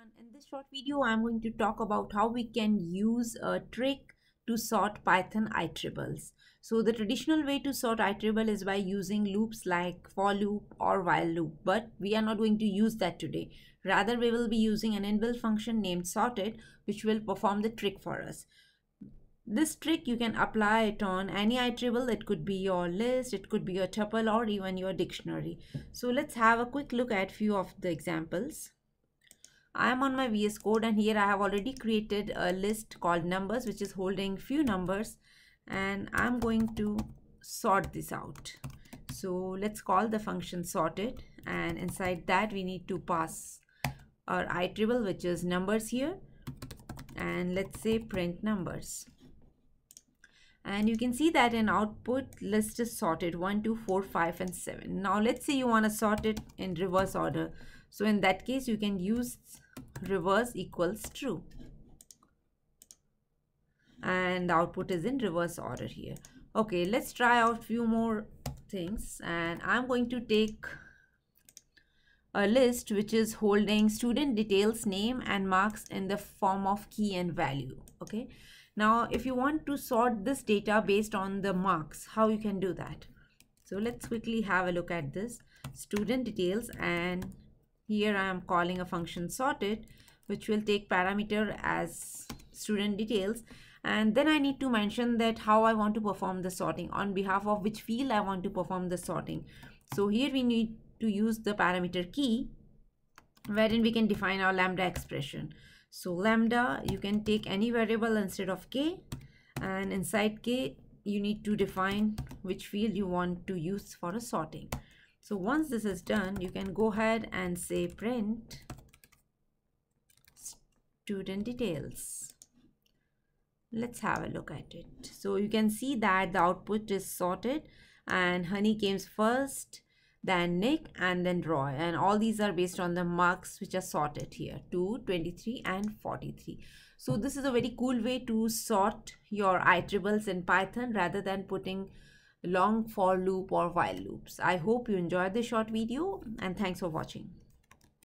everyone. In this short video, I'm going to talk about how we can use a trick to sort Python iterables. So the traditional way to sort iterable is by using loops like for loop or while loop, but we are not going to use that today. Rather, we will be using an inbuilt function named sorted, which will perform the trick for us. This trick you can apply it on any iterable. It could be your list, it could be your tuple, or even your dictionary. So let's have a quick look at few of the examples. I am on my VS Code and here I have already created a list called numbers which is holding few numbers, and I'm going to sort this out. So let's call the function sorted, and inside that we need to pass our iterable which is numbers here, and let's say print numbers. And you can see that in output list is sorted 1, 2, 4, 5 and 7. Now let's say you want to sort it in reverse order. So in that case you can use reverse equals true, and the output is in reverse order here. Okay, let's try out few more things, and I'm going to take a list which is holding student details, name and marks in the form of key and value. Okay, now if you want to sort this data based on the marks, how you can do that? So let's quickly have a look at this student details, and here I am calling a function sorted which will take parameter as student details, and then I need to mention that how I want to perform the sorting, on behalf of which field I want to perform the sorting. So here we need to use the parameter key, wherein we can define our lambda expression. So lambda, you can take any variable instead of k, and inside k you need to define which field you want to use for a sorting. So once this is done, you can go ahead and say print student details. Let's have a look at it. So you can see that the output is sorted, and Honey came first, then Nick, and then Roy, and all these are based on the marks which are sorted here 2, 23 and 43. So this is a very cool way to sort your iterables in Python rather than putting long for loop or while loops. I hope you enjoyed this short video, and thanks for watching.